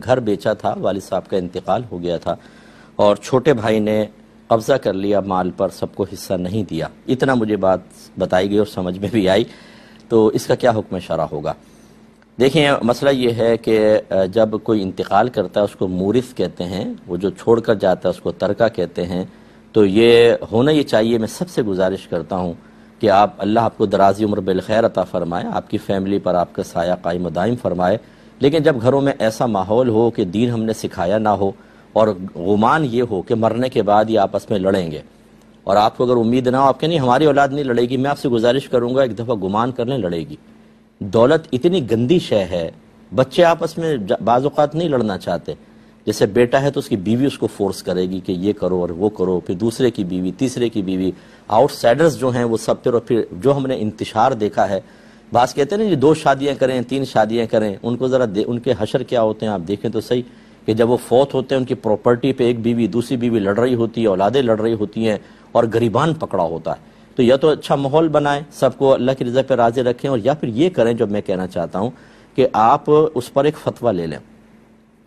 گھر بیچا تھا، والد صاحب کا انتقال ہو گیا تھا اور چھوٹے بھائی نے قبضہ کر لیا مال پر، سب کو حصہ نہیں دیا. اتنا مجھے بات بتائی گئی اور سمجھ میں بھی آئی. تو اس کا کیا حکم شرع ہوگا؟ دیکھیں، مسئلہ یہ ہے کہ جب کوئی انتقال کرتا ہے اس کو مورث کہتے ہیں، وہ جو چھوڑ کر جاتا ہے اس کو ترکہ کہتے ہیں. تو یہ ہونا یہ چاہیے. میں سب سے گزارش کرتا ہوں کہ اللہ آپ کو درازی عمر بالخیر عطا فرمائے، آپ کی فیملی پر آپ کا سایہ قائم و دائم فرمائے. لیکن جب گھروں میں ایسا ماحول ہو کہ دین ہم نے سکھایا نہ ہو اور گمان یہ ہو کہ مرنے کے بعد یہ آپس میں لڑیں گے، اور آپ کو اگر امید نہ ہو، آپ کہ نہیں ہماری اولاد نہیں لڑے گی، میں آپ سے گزارش کروں گا ایک دفعہ گمان کر لیں، لڑے گی. دولت اتنی گندی شے ہے، بچے آپس میں بعض اوقات نہیں لڑنا چاہتے. جیسے بیٹا ہے تو اس کی بیوی اس کو فورس کرے گی کہ یہ کرو اور وہ کرو، پھر دوسرے کی بیوی، تیسرے کی بیوی، آؤٹ سائڈرز جو ہیں وہ سب. پھر جو ہم نے انتشار دیکھا ہے، بعض کہتے ہیں نا 2 شادیاں کریں 3 شادیاں کریں، ان کو ذرا ان کے حشر کیا ہوتے ہیں آپ دیکھیں تو صحیح، کہ جب وہ فوت ہوتے ہیں ان کی پراپرٹی پہ ایک بیوی دوسری بیوی لڑ رہی ہوتی ہے، اولادیں لڑ رہی ہوتی ہیں اور گریبان پکڑا ہوتا ہے. تو یا تو اچھا ماحول بنائیں، سب کو اللہ کی رضا پہ راضی رکھیں، اور یا پھر یہ کریں جو میں کہنا چاہتا ہوں کہ آپ اس پر ایک فتویٰ لے لیں.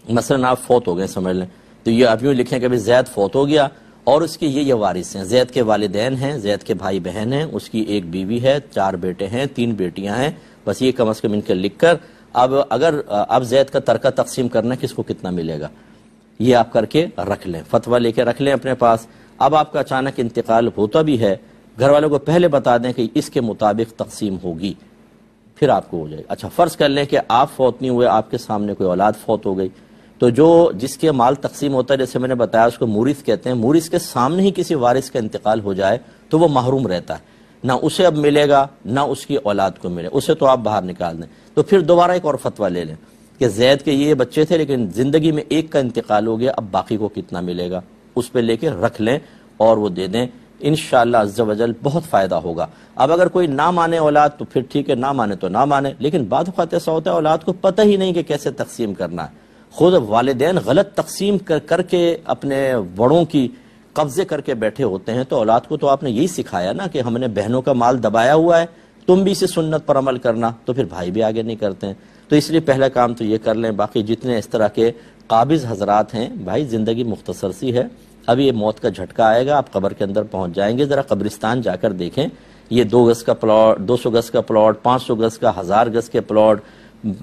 مثلا آپ فوت ہو گئے سمجھ لیں، تو یہ آپ یوں لکھیں کہ زید فوت ہو گیا اور اس کے یہ وارث ہیں، زید کے والدین ہیں، زید کے بھائی بہن ہیں، اس کی ایک بیوی ہے، 4 بیٹے ہیں، 3 بیٹیاں ہیں. بس یہ کم از کم ان کے لکھ کر اب زید کا ترکہ تقسیم کرنا کس کو کتنا ملے گا، یہ آپ کر کے رکھ لیں، فتویٰ لے کے رکھ لیں اپنے پاس. اب آپ کا اچانک انتقال ہوتا بھی ہے، گھر والوں کو پہلے بتا دیں کہ اس کے مطابق تقسیم ہوگی، پھر آپ کو ہو جائے. اچھا فرض کر لیں کہ آپ فوت نہیں ہوئے، آپ کے سامنے کوئی اولاد فوت ہو گئی، تو جس کے مال تقسیم ہوتا ہے، جیسے میں نے بتایا اس کو مورث کہتے ہیں. مورث کے سامنے ہی کسی وارث کا انتقال ہو جائے تو وہ محروم رہتا ہے، نہ اسے اب ملے گا نہ اس کی اولاد کو ملے، اسے تو آپ باہر نکال دیں. تو پھر دوبارہ ایک اور فتویٰ لے لیں کہ زید کے یہ بچے تھے لیکن زندگی میں ایک کا انتقال ہو گیا، اب باقی کو کتنا ملے گا، اس پہ لے کے رکھ لیں اور وہ دے دیں. انشاءاللہ عز و جل بہت فائدہ ہوگا. اب اگر کوئی نہ مانے اولاد تو پھر ٹھیک ہے، نہ مانے تو نہ مانے، لیکن بعض اوقات ایسا ہوتا ہے اولاد کو پتہ ہی نہیں کہ کیسے تقسیم کرنا ہے. خود والدین غلط تقسیم کر کے اپنے بڑوں کی قبضے کر کے بیٹھے ہوتے ہیں. تو اولاد کو تو آپ نے یہی سکھایا نا کہ ہم نے بہنوں کا مال دبایا ہوا ہے، تم بھی اسی سنت پر عمل کرنا، تو پھر بھائی بھی آگے نہیں کرتے ہیں. تو اس لیے پہلا کام تو یہ کر لیں. باقی جتنے اس طرح کے قابض حضرات ہیں، بھائی زندگی مختصر سی ہے، ابھی یہ موت کا جھٹکا آئے گا، آپ قبر کے اندر پہنچ جائیں گے. ذرا قبرستان جا کر دیکھیں، یہ 2 گز کا پلاٹ، 200 گز کا پلاٹ، 500 گز کا، 1000 گز کے پلاٹ،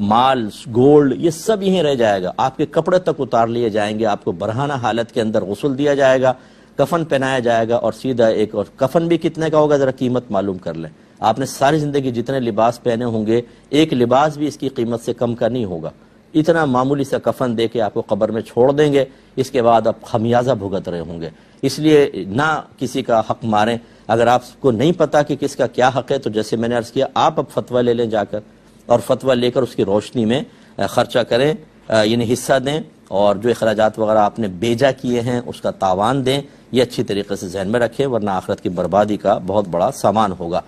مال، گولڈ، یہ سب یہیں رہ جائے گا. آپ کے کپڑے تک اتار لیے جائیں گے، آپ کو برہنہ حالت کے اندر غسل دیا جائے گا، کفن پہنایا جائے گا، اور سیدھا ایک اور کفن بھی کتنے کا ہوگا ذرا قیمت معلوم کر لیں. آپ نے ساری زندگی جتنے لباس پہنے ہوں گے، ایک لباس بھی اس کی قیمت سے کم کا نہیں ہوگا. اتنا معمولی سا کفن دے کے آپ کو قبر میں چھوڑ دیں گے، اس کے بعد آپ خمیازہ بھگت رہے ہوں گے. اس لیے نہ کسی کا حق ماریں. اگر آپ کو نہیں پتا کہ کس کا کیا حق ہے تو جیسے میں نے عرض کیا، آپ اب فتویٰ لے لیں جا کر، اور فتویٰ لے کر اس کی روشنی میں خرچہ کریں، یعنی حصہ دیں، اور جو اخراجات وغیرہ آپ نے بیجا کیے ہیں اس کا تاوان دیں. یہ اچھی طریقے سے ذہن میں رکھیں، ورنہ آخرت کی بربادی کا بہت بڑا سامان ہوگا.